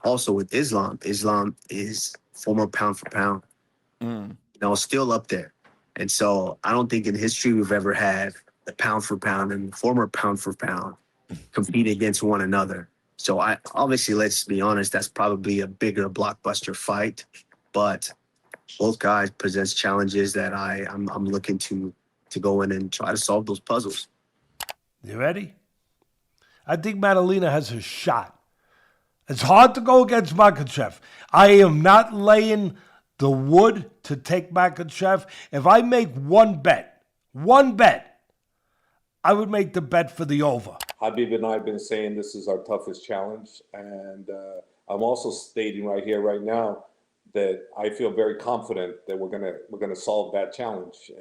also with Islam, Islam is former pound for pound, Mm. still up there. And so I don't think in history we've ever had the pound for pound and former pound for pound compete against one another. So I obviously, let's be honest, that's probably a bigger blockbuster fight, but both guys possess challenges that I'm looking to go in and try to solve those puzzles. You ready? I think Maddalena has a shot. It's hard to go against Makhachev. I am not laying the wood to take Makhachev. If I make one bet, I would make the bet for the over. Habib and I have been saying this is our toughest challenge, and I'm also stating right here, right now, that I feel very confident that we're gonna solve that challenge.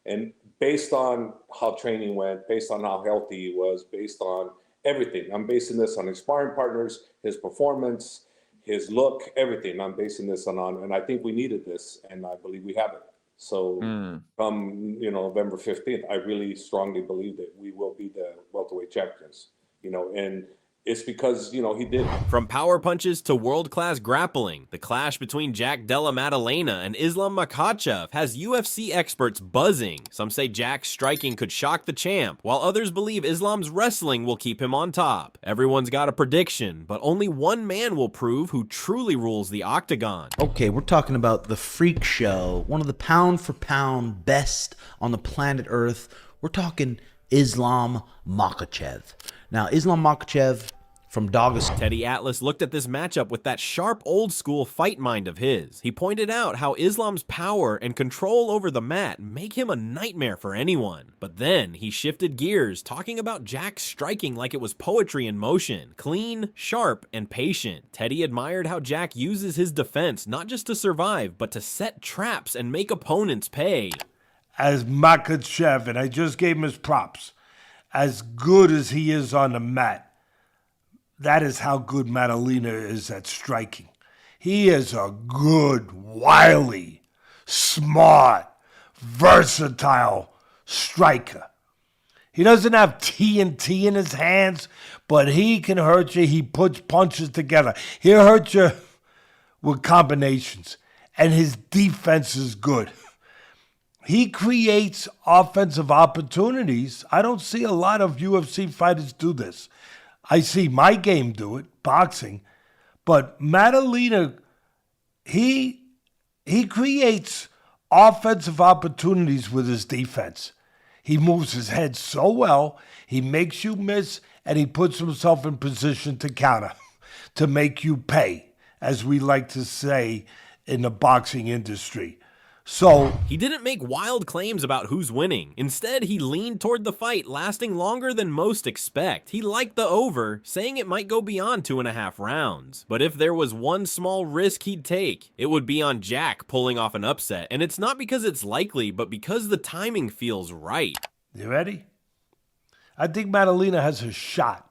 And based on how training went, based on how healthy he was, based on everything, I'm basing this on his sparring partners, his performance, his look, everything. I'm basing this on, and I think we needed this, and I believe we have it. So come November 15th, I really strongly believe that we will be the welterweight champions. And it's because he did. From power punches to world-class grappling, the clash between Jack Della Maddalena and Islam Makhachev has UFC experts buzzing. Some say Jack's striking could shock the champ, while others believe Islam's wrestling will keep him on top. Everyone's got a prediction, but only one man will prove who truly rules the octagon. Okay, we're talking about the freak show, one of the pound for pound best on the planet Earth. We're talking Islam Makhachev. Now, Islam Makhachev from Dagestan. Teddy Atlas looked at this matchup with that sharp old-school fight mind of his. He pointed out how Islam's power and control over the mat make him a nightmare for anyone. But then he shifted gears, talking about Jack's striking like it was poetry in motion, clean, sharp, and patient. Teddy admired how Jack uses his defense not just to survive, but to set traps and make opponents pay. As Makhachev, and I just gave him his props, as good as he is on the mat, that is how good Maddalena is at striking. He is a good, wily, smart, versatile striker. He doesn't have TNT in his hands, but he can hurt you. He puts punches together. He'll hurt you with combinations, and his defense is good. He creates offensive opportunities. I don't see a lot of UFC fighters do this. I see my game do it, boxing. But Maddalena, he creates offensive opportunities with his defense. He moves his head so well, he makes you miss, and he puts himself in position to counter, to make you pay, as we like to say in the boxing industry. So he didn't make wild claims about who's winning. Instead, he leaned toward the fight lasting longer than most expect. He liked the over, saying it might go beyond 2.5 rounds. But if there was one small risk he'd take, it would be on Jack pulling off an upset. And it's not because it's likely, but because the timing feels right. You ready? I think Maddalena has a shot.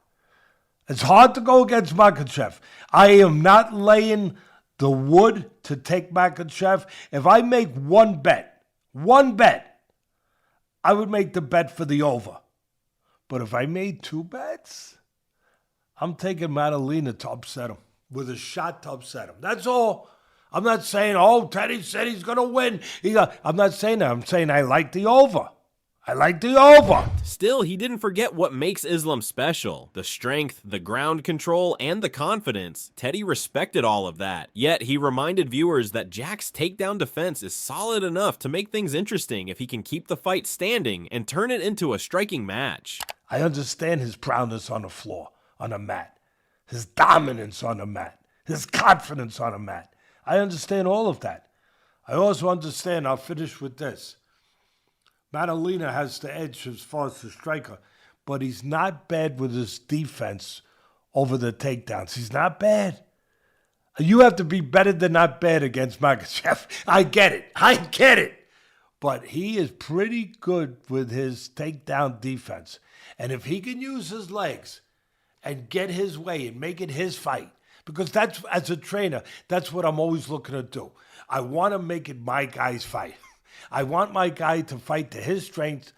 It's hard to go against Makhachev. I am not laying the wood to take Makhachev. If I make one bet, I would make the bet for the over. But if I made two bets, I'm taking Maddalena to upset him, with a shot to upset him. That's all. I'm not saying, Teddy said he's going to win. I'm not saying that. I'm saying I like the over. Still, he didn't forget what makes Islam special. The strength, the ground control, and the confidence. Teddy respected all of that. Yet, he reminded viewers that Jack's takedown defense is solid enough to make things interesting if he can keep the fight standing and turn it into a striking match. I understand his prowess on the floor, on the mat. His dominance on the mat. His confidence on the mat. I understand all of that. I also understand, I'll finish with this, Maddalena has the edge as far as the striker, but he's not bad with his defense over the takedowns. He's not bad. You have to be better than not bad against Makhachev. I get it. But he is pretty good with his takedown defense. And if he can use his legs and get his way and make it his fight, because that's, as a trainer, that's what I'm always looking to do. I want to make it my guy's fight. I want my guy to fight to his strength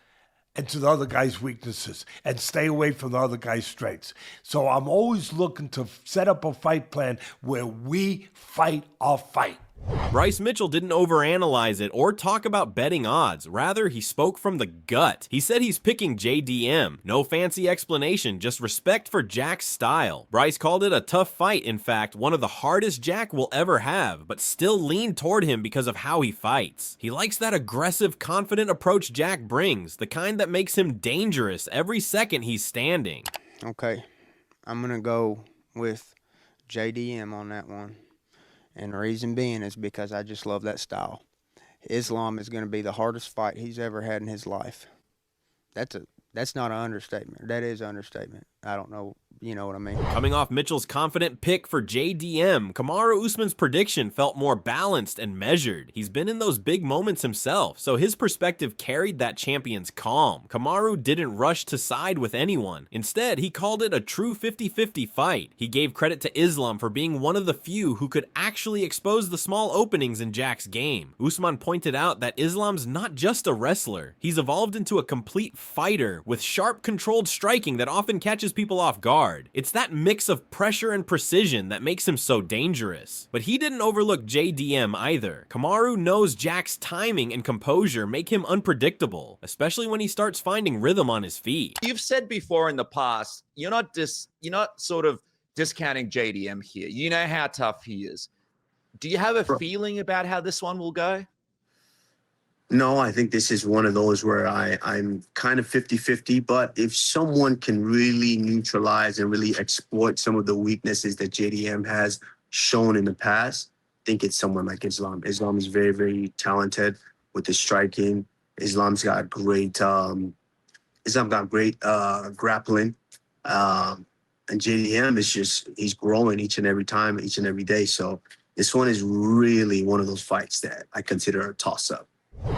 into the other guy's weaknesses and stay away from the other guy's strengths. So I'm always looking to set up a fight plan where we fight our fight. Bryce Mitchell didn't overanalyze it or talk about betting odds. Rather, he spoke from the gut. He said he's picking JDM. No fancy explanation, just respect for Jack's style. Bryce called it a tough fight, in fact, one of the hardest Jack will ever have, but still leaned toward him because of how he fights. He likes that aggressive, confident approach Jack brings, the kind that makes him dangerous every second he's standing. Okay, I'm going to go with JDM on that one. And the reason being is because I just love that style. Islam is going to be the hardest fight he's ever had in his life. That's not an understatement. That is an understatement. I don't know. You know what I mean? Coming off Mitchell's confident pick for JDM, Kamaru Usman's prediction felt more balanced and measured. He's been in those big moments himself, so his perspective carried that champion's calm. Kamaru didn't rush to side with anyone. Instead, he called it a true 50-50 fight. He gave credit to Islam for being one of the few who could actually expose the small openings in Jack's game. Usman pointed out that Islam's not just a wrestler. He's evolved into a complete fighter with sharp, controlled striking that often catches people off guard. It's that mix of pressure and precision that makes him so dangerous. But he didn't overlook JDM either. Kamaru knows Jack's timing and composure make him unpredictable, especially when he starts finding rhythm on his feet. You've said before in the past, you're not sort of discounting JDM here. You know how tough he is. Do you have a feeling about how this one will go? No, I think this is one of those where I'm kind of 50-50, but if someone can really neutralize and really exploit some of the weaknesses that JDM has shown in the past, I think it's someone like Islam. Islam is very, very talented with the striking. Islam's got great grappling. And JDM is just, he's growing each and every time, each and every day. So this one is really one of those fights that I consider a toss-up.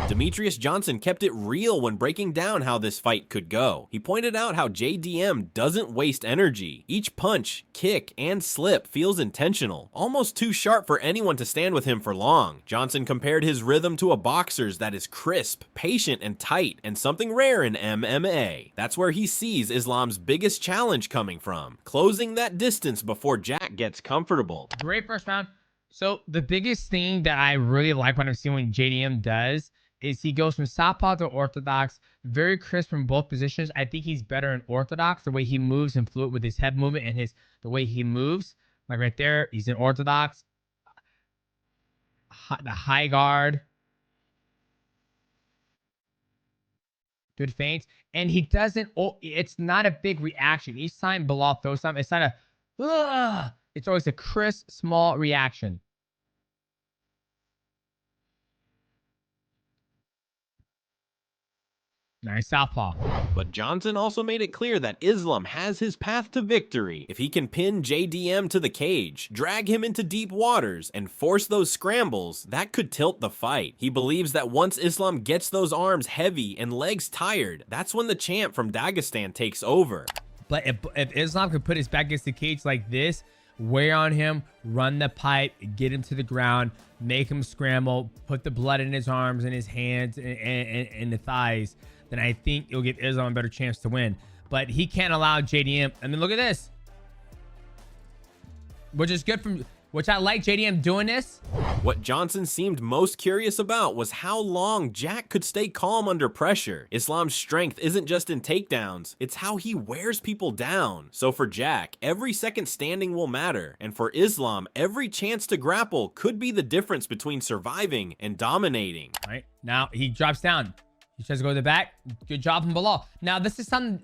Demetrius Johnson kept it real when breaking down how this fight could go. He pointed out how JDM doesn't waste energy. Each punch, kick, and slip feels intentional, almost too sharp for anyone to stand with him for long. Johnson compared his rhythm to a boxer's that is crisp, patient, and tight, and something rare in MMA. That's where he sees Islam's biggest challenge coming from, closing that distance before Jack gets comfortable. Great first round. So the biggest thing that I really like when I'm seeing what JDM does is he goes from southpaw to orthodox, very crisp from both positions. I think he's better in orthodox, the way he moves and fluid with his head movement and the way he moves. Like right there, he's in orthodox. The high guard. Good feints. And he doesn't, it's not a big reaction. Each time Bilal throws something, it's not a, ugh. It's always a crisp, small reaction. Nice southpaw. But Johnson also made it clear that Islam has his path to victory if he can pin JDM to the cage, drag him into deep waters, and force those scrambles. That could tilt the fight. He believes that once Islam gets those arms heavy and legs tired, that's when the champ from Dagestan takes over. But if Islam could put his back against the cage like this, wear on him, run the pipe, get him to the ground, make him scramble, put the blood in his arms and his hands and the thighs, then I think it'll give Islam a better chance to win. But he can't allow JDM. I mean, look at this. Which is good from, which I like JDM doing this. What Johnson seemed most curious about was how long Jack could stay calm under pressure. Islam's strength isn't just in takedowns, it's how he wears people down. So for Jack, every second standing will matter, and for Islam, every chance to grapple could be the difference between surviving and dominating. All right, now he drops down. He tries to go to the back. Good job from below. Now this is something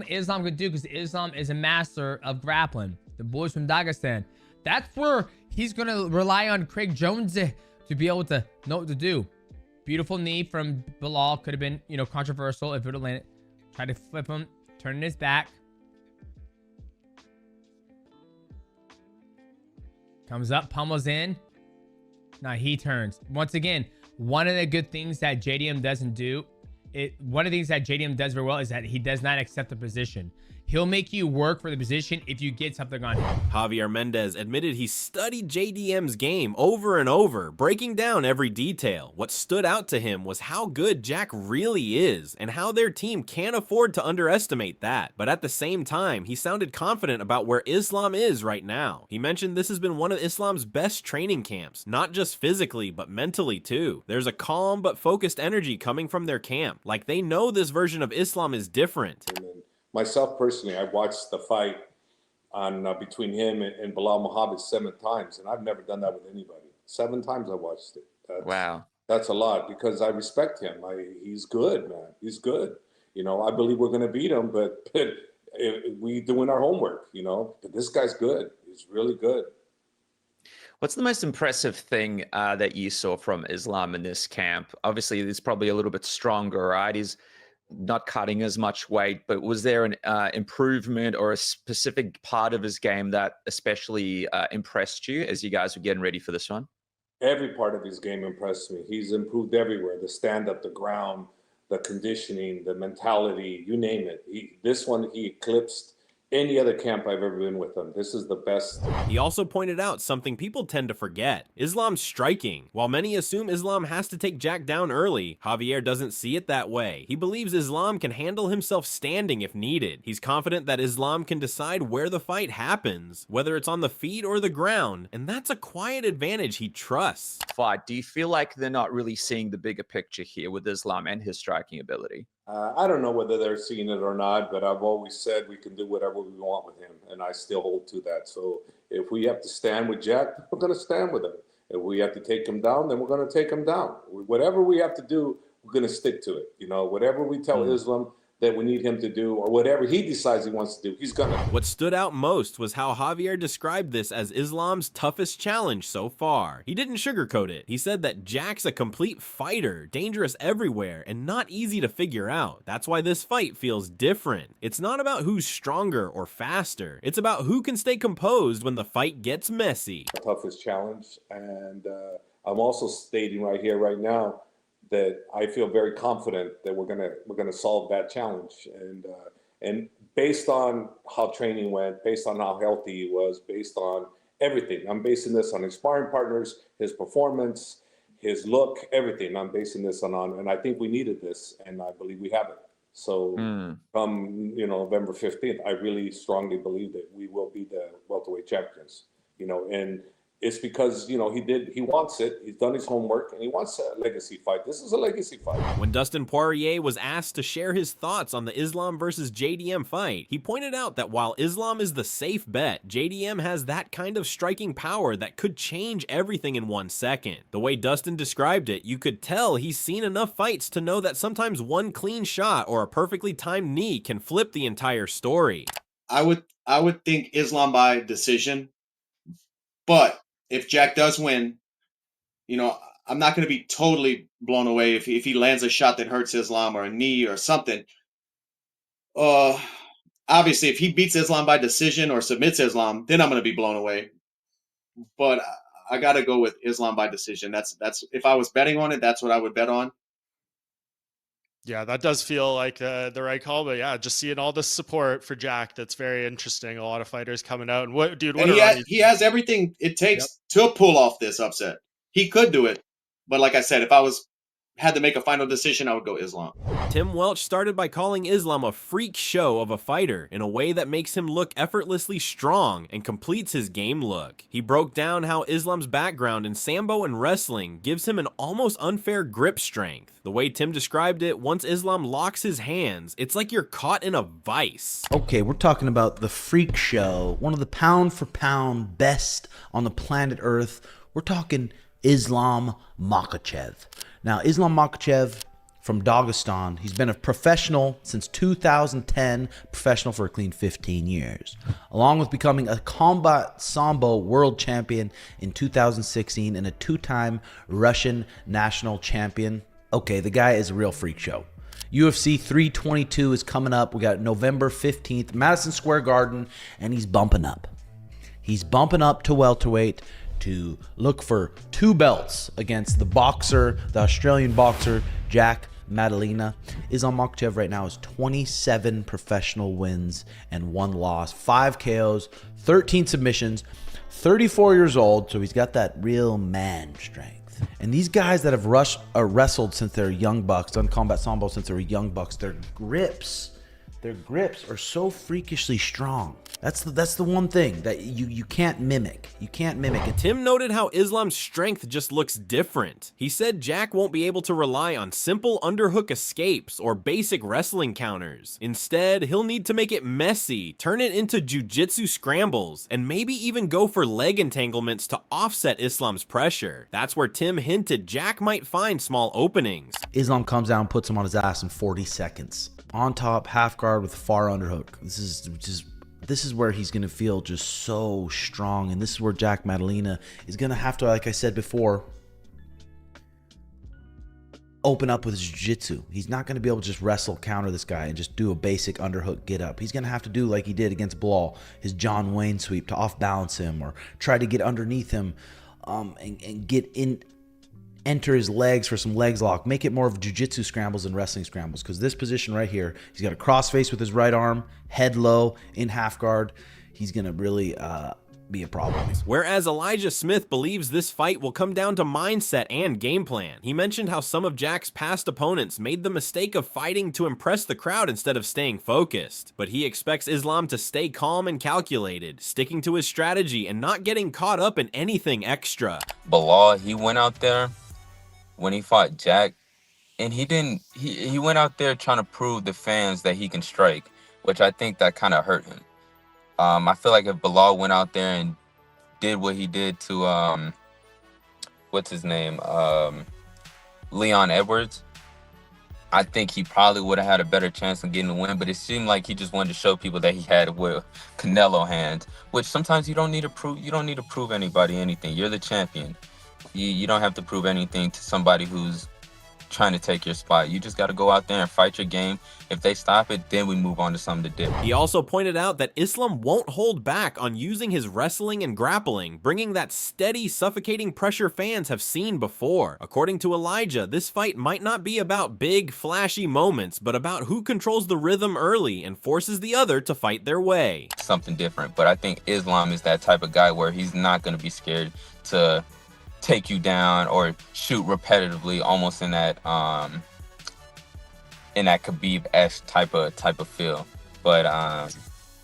Islam could do because Islam is a master of grappling. The boys from Dagestan. That's where he's going to rely on Craig Jones to be able to know what to do. Beautiful knee from Bilal. Could have been, controversial if it would have landed. Try to flip him, turning his back. Comes up, pummels in. Now he turns. Once again, one of the good things that JDM doesn't do, one of the things that JDM does very well is that he does not accept the position. He'll make you work for the position if you get something on him. Javier Mendez admitted he studied JDM's game over and over, breaking down every detail. What stood out to him was how good Jack really is, and how their team can't afford to underestimate that. But at the same time, he sounded confident about where Islam is right now. He mentioned this has been one of Islam's best training camps, not just physically, but mentally too. There's a calm but focused energy coming from their camp, like they know this version of Islam is different. Myself personally, I watched the fight on between him and Bilal Muhammad 7 times, and I've never done that with anybody. 7 times I watched it. Wow. That's a lot because I respect him. He's good, man. He's good. You know, I believe we're going to beat him, but we doing our homework, you know. But this guy's good. He's really good. What's the most impressive thing that you saw from Islam in this camp? Obviously, he's probably a little bit stronger, right? He's not cutting as much weight, but was there an improvement or a specific part of his game that especially impressed you as you guys were getting ready for this one? Every part of his game impressed me. He's improved everywhere. The stand-up, the ground, the conditioning, the mentality, you name it. This one, he eclipsed any other camp I've ever been with him. This is the best. He also pointed out something people tend to forget: Islam's striking. While many assume Islam has to take Jack down early, Javier doesn't see it that way. He believes Islam can handle himself standing if needed. He's confident that Islam can decide where the fight happens, whether it's on the feet or the ground, and that's a quiet advantage he trusts. Fight. Do you feel like they're not really seeing the bigger picture here with Islam and his striking ability? I don't know whether they're seeing it or not, but I've always said we can do whatever we want with him, and I still hold to that. So if we have to stand with Jack, we're going to stand with him. If we have to take him down, then we're going to take him down. Whatever we have to do, we're going to stick to it. You know, whatever we tell Islam that we need him to do, or whatever he decides he wants to do, he's gonna. What stood out most was how Javier described this as Islam's toughest challenge so far. He didn't sugarcoat it. He said that Jack's a complete fighter, dangerous everywhere, and not easy to figure out. That's why this fight feels different. It's not about who's stronger or faster. It's about who can stay composed when the fight gets messy. Toughest challenge, and I'm also stating right here, right now, that I feel very confident that we're gonna solve that challenge, and based on how training went, based on how healthy he was, based on everything. I'm basing this on his sparring partners, his performance, his look, everything. I'm basing this on, and I think we needed this, and I believe we have it. So come November 15th, I really strongly believe that we will be the welterweight champions. And it's because, he wants it. He's done his homework, and he wants a legacy fight. This is a legacy fight. When Dustin Poirier was asked to share his thoughts on the Islam versus JDM fight, he pointed out that while Islam is the safe bet, JDM has that kind of striking power that could change everything in 1 second. The way Dustin described it, you could tell he's seen enough fights to know that sometimes one clean shot or a perfectly timed knee can flip the entire story. I would think Islam by decision, but if Jack does win, I'm not going to be totally blown away if he lands a shot that hurts Islam or a knee or something. Obviously, if he beats Islam by decision or submits Islam, then I'm going to be blown away. But I got to go with Islam by decision. That's if I was betting on it, that's what I would bet on. Yeah, that does feel like the right call. But yeah, just seeing all this support for Jack, that's very interesting. A lot of fighters coming out. And he has everything it takes to pull off this upset. He could do it. But like I said, if I had to make a final decision, I would go Islam. Tim Welch started by calling Islam a freak show of a fighter in a way that makes him look effortlessly strong and completes his game look. He broke down how Islam's background in sambo and wrestling gives him an almost unfair grip strength. The way Tim described it, once Islam locks his hands, it's like you're caught in a vice. Okay, we're talking about the freak show, one of the pound for pound best on the planet Earth. We're talking Islam Makhachev. Now, Islam Makhachev from Dagestan, he's been a professional since 2010, professional for a clean 15 years, along with becoming a combat sambo world champion in 2016 and a 2-time Russian national champion. Okay, the guy is a real freak show. UFC 322 is coming up. We got November 15th, Madison Square Garden, and he's bumping up. He's bumping up to welterweight to look for 2 belts against the Australian boxer, Jack Maddalena. Islam Makhachev right now is 27 professional wins and 1 loss, 5 KOs, 13 submissions, 34 years old, so he's got that real man strength. And these guys that have wrestled since they're young bucks, done combat sambo since they were young bucks, their grips are so freakishly strong. That's the one thing that you can't mimic. You can't mimic it. Tim noted how Islam's strength just looks different. He said Jack won't be able to rely on simple underhook escapes or basic wrestling counters. Instead, he'll need to make it messy, turn it into jiu-jitsu scrambles, and maybe even go for leg entanglements to offset Islam's pressure. That's where Tim hinted Jack might find small openings. Islam comes down, puts him on his ass in 40 seconds. On top, half guard with far underhook. This is where he's going to feel just so strong. And this is where Jack Maddalena is going to have to, like I said before, open up with his jiu-jitsu. He's not going to be able to just wrestle, counter this guy and just do a basic underhook get up. He's going to have to do like he did against Bilal, his John Wayne sweep to off-balance him or try to get underneath him and get in, enter his legs for some legs lock, make it more of jiu-jitsu scrambles than wrestling scrambles. Because this position right here, he's got a crossface with his right arm, head low, in half guard. He's going to really be a problem. Whereas Elijah Smith believes this fight will come down to mindset and game plan. He mentioned how some of Jack's past opponents made the mistake of fighting to impress the crowd instead of staying focused. But he expects Islam to stay calm and calculated, sticking to his strategy and not getting caught up in anything extra. Bilal, he went out there when he fought Jack, and he went out there trying to prove the fans that he can strike, which I think that kind of hurt him. I feel like if Bilal went out there and did what he did to what's his name, Leon Edwards, I think he probably would have had a better chance of getting the win. But it seemed like he just wanted to show people that he had with Canelo hands, which sometimes you don't need to prove. You don't need to prove anybody anything. You're the champion. You don't have to prove anything to somebody who's trying to take your spot. You just got to go out there and fight your game. If they stop it, then we move on to something different. He also pointed out that Islam won't hold back on using his wrestling and grappling, bringing that steady, suffocating pressure fans have seen before. According to Elijah, this fight might not be about big, flashy moments, but about who controls the rhythm early and forces the other to fight their way. Something different. But I think Islam is that type of guy where he's not going to be scared to take you down or shoot repetitively, almost in that Khabib-esque type of feel. But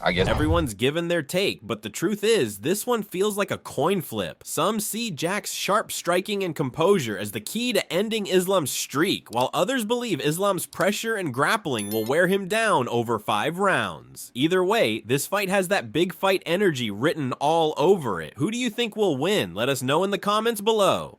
I guess everyone's given their take, but the truth is, this one feels like a coin flip. Some see Jack's sharp striking and composure as the key to ending Islam's streak, while others believe Islam's pressure and grappling will wear him down over 5 rounds. Either way, this fight has that big fight energy written all over it. Who do you think will win? Let us know in the comments below.